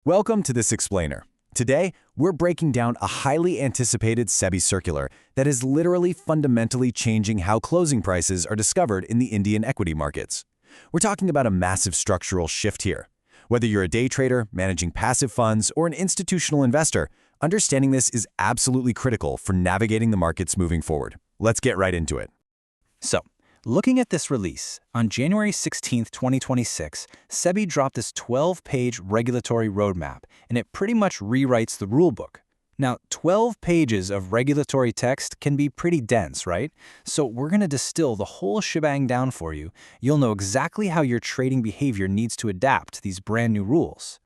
Welcome to this explainer. Today, we're breaking down a highly anticipated SEBI circular that is literally fundamentally changing how closing prices are discovered in the Indian equity markets. We're talking about a massive structural shift here. Whether you're a day trader, managing passive funds, or an institutional investor, understanding this is absolutely critical for navigating the markets moving forward. Let's get right into it. So, looking at this release, on January 16, 2026, SEBI dropped this 12-page regulatory roadmap, and it pretty much rewrites the rulebook. Now, 12 pages of regulatory text can be pretty dense, right? So we're going to distill the whole shebang down for you. You'll know exactly how your trading behavior needs to adapt to these brand new rules.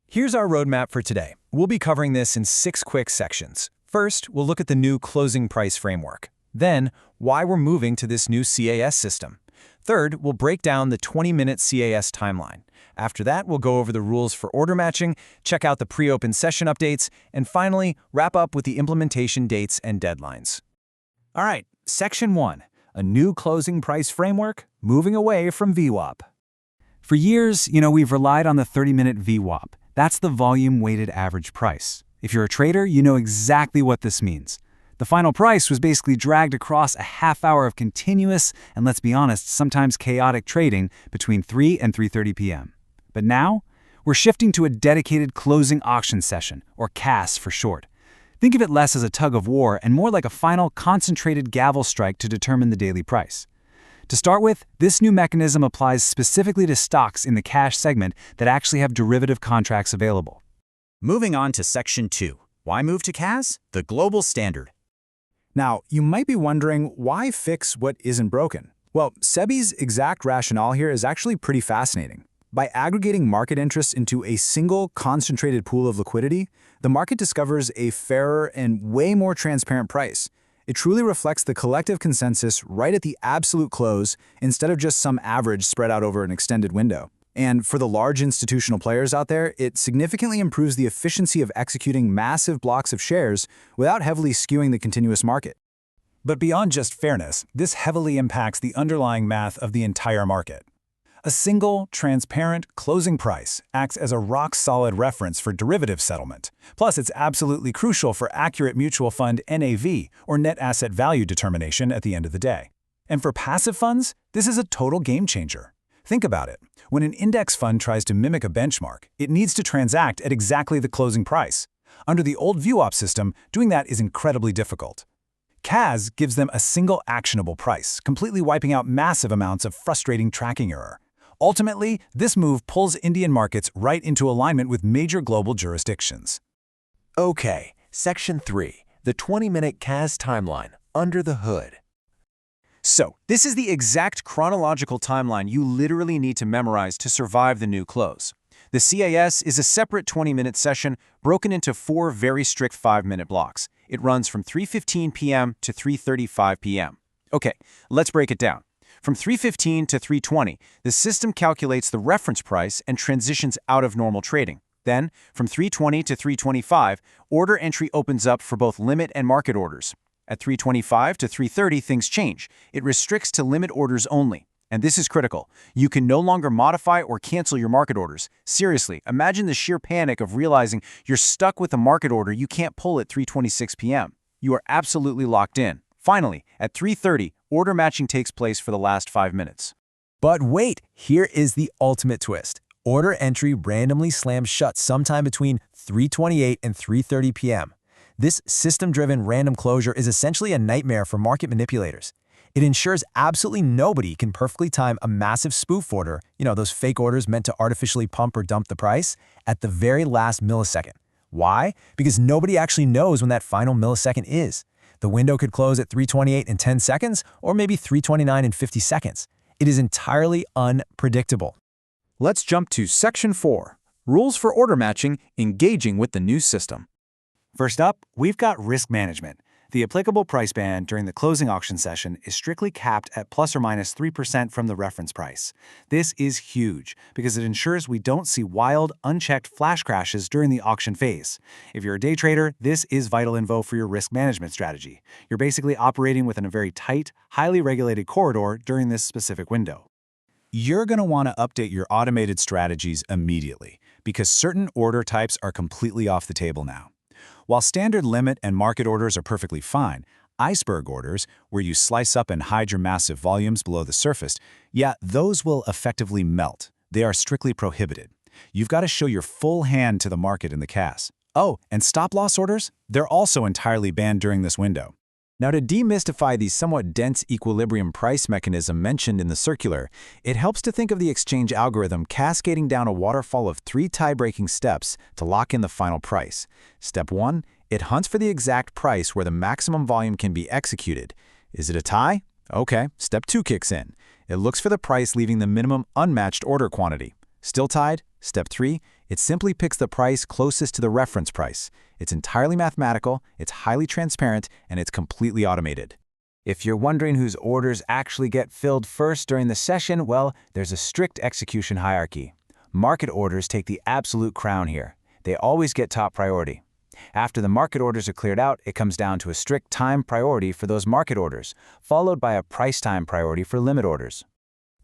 Here's our roadmap for today. We'll be covering this in 6 quick sections. First, we'll look at the new closing price framework. Then, why we're moving to this new CAS system. Third, we'll break down the 20-minute CAS timeline. After that, we'll go over the rules for order matching, check out the pre-open session updates, and finally, wrap up with the implementation dates and deadlines. All right, Section 1, a new closing price framework, moving away from VWAP. For years, we've relied on the 30-minute VWAP. That's the volume-weighted average price. If you're a trader, you know exactly what this means. The final price was basically dragged across a half hour of continuous, and let's be honest, sometimes chaotic trading between 3 and 3:30 p.m. But now, we're shifting to a dedicated closing auction session, or CAS for short. Think of it less as a tug of war and more like a final concentrated gavel strike to determine the daily price. To start with, this new mechanism applies specifically to stocks in the cash segment that actually have derivative contracts available. Moving on to Section 2. Why move to CAS? The global standard. Now, you might be wondering, why fix what isn't broken? Well, SEBI's exact rationale here is actually pretty fascinating. By aggregating market interests into a single concentrated pool of liquidity, the market discovers a fairer and way more transparent price. It truly reflects the collective consensus right at the absolute close instead of just some average spread out over an extended window. And for the large institutional players out there, it significantly improves the efficiency of executing massive blocks of shares without heavily skewing the continuous market. But beyond just fairness, this heavily impacts the underlying math of the entire market. A single, transparent closing price acts as a rock-solid reference for derivative settlement. Plus, it's absolutely crucial for accurate mutual fund NAV, or net asset value determination at the end of the day. And for passive funds, this is a total game changer. Think about it. When an index fund tries to mimic a benchmark, it needs to transact at exactly the closing price. Under the old VWAP system, doing that is incredibly difficult. CAS gives them a single actionable price, completely wiping out massive amounts of frustrating tracking error. Ultimately, this move pulls Indian markets right into alignment with major global jurisdictions. Okay, Section 3, the 20-minute CAS timeline, under the hood. So, this is the exact chronological timeline you literally need to memorize to survive the new close. The CAS is a separate 20-minute session broken into 4 very strict 5-minute blocks. It runs from 3:15 p.m. to 3:35 p.m. Okay, let's break it down. From 3:15 to 3:20, the system calculates the reference price and transitions out of normal trading. Then, from 3:20 to 3:25, order entry opens up for both limit and market orders. At 3:25 to 3:30, things change. It restricts to limit orders only. And this is critical. You can no longer modify or cancel your market orders. Seriously, imagine the sheer panic of realizing you're stuck with a market order you can't pull at 3:26 p.m. You are absolutely locked in. Finally, at 3:30, order matching takes place for the last 5 minutes. But wait, here is the ultimate twist. Order entry randomly slams shut sometime between 3:28 and 3:30 p.m. This system-driven random closure is essentially a nightmare for market manipulators. It ensures absolutely nobody can perfectly time a massive spoof order, those fake orders meant to artificially pump or dump the price, at the very last millisecond. Why? Because nobody actually knows when that final millisecond is. The window could close at 3:28 in 10 seconds, or maybe 3:29 in 50 seconds. It is entirely unpredictable. Let's jump to Section 4, Rules for Order Matching, Engaging with the New System. First up, we've got risk management. The applicable price band during the closing auction session is strictly capped at plus or minus 3% from the reference price. This is huge because it ensures we don't see wild, unchecked flash crashes during the auction phase. If you're a day trader, this is vital info for your risk management strategy. You're basically operating within a very tight, highly regulated corridor during this specific window. You're going to want to update your automated strategies immediately. because certain order types are completely off the table now. While standard limit and market orders are perfectly fine, iceberg orders, where you slice up and hide your massive volumes below the surface, yeah, those will effectively melt. They are strictly prohibited. You've got to show your full hand to the market in the CAS. Oh, and stop-loss orders? They're also entirely banned during this window. Now, to demystify the somewhat dense equilibrium price mechanism mentioned in the circular, it helps to think of the exchange algorithm cascading down a waterfall of 3 tie-breaking steps to lock in the final price. Step 1, it hunts for the exact price where the maximum volume can be executed. Is it a tie? Okay, step 2 kicks in. It looks for the price leaving the minimum unmatched order quantity. Still tied? Step 3, it simply picks the price closest to the reference price. It's entirely mathematical, it's highly transparent, and it's completely automated. If you're wondering whose orders actually get filled first during the session, well, there's a strict execution hierarchy. Market orders take the absolute crown here. They always get top priority. After the market orders are cleared out, it comes down to a strict time priority for those market orders, followed by a price time priority for limit orders.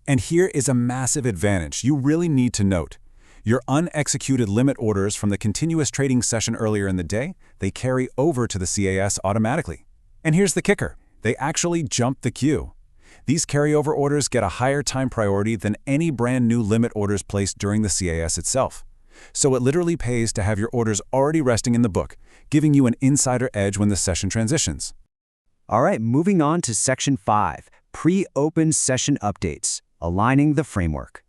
And here is a massive advantage you really need to note. Your unexecuted limit orders from the continuous trading session earlier in the day, they carry over to the CAS automatically. And here's the kicker. They actually jump the queue. These carryover orders get a higher time priority than any brand new limit orders placed during the CAS itself. So it literally pays to have your orders already resting in the book, giving you an insider edge when the session transitions. All right, moving on to Section 5, Pre-Open Session Updates, Aligning the Framework.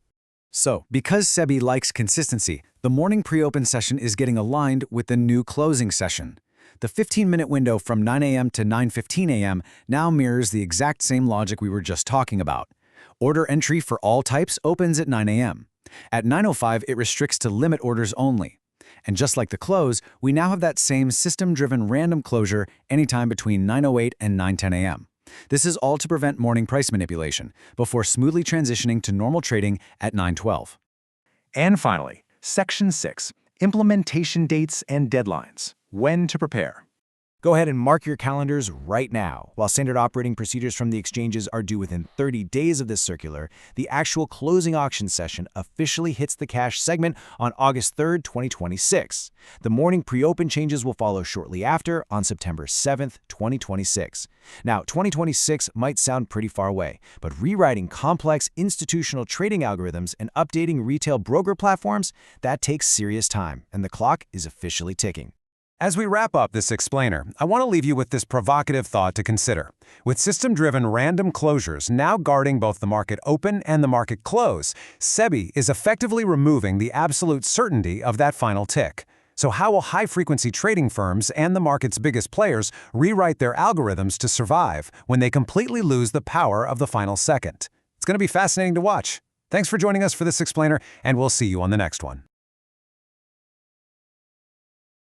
So, because SEBI likes consistency, the morning pre-open session is getting aligned with the new closing session. The 15-minute window from 9 a.m. to 9:15 a.m. now mirrors the exact same logic we were just talking about. Order entry for all types opens at 9 a.m. At 9:05, it restricts to limit orders only. And just like the close, we now have that same system-driven random closure anytime between 9:08 and 9:10 a.m. This is all to prevent morning price manipulation, before smoothly transitioning to normal trading at 9:12. And finally, Section 6, Implementation Dates and Deadlines. When to prepare. Go ahead and mark your calendars right now. While standard operating procedures from the exchanges are due within 30 days of this circular, the actual closing auction session officially hits the cash segment on August 3rd, 2026. The morning pre-open changes will follow shortly after on September 7th, 2026. Now, 2026 might sound pretty far away, but rewriting complex institutional trading algorithms and updating retail broker platforms, that takes serious time, and the clock is officially ticking. As we wrap up this explainer, I want to leave you with this provocative thought to consider. With system-driven random closures now guarding both the market open and the market close, SEBI is effectively removing the absolute certainty of that final tick. So how will high-frequency trading firms and the market's biggest players rewrite their algorithms to survive when they completely lose the power of the final second? It's going to be fascinating to watch. Thanks for joining us for this explainer, and we'll see you on the next one.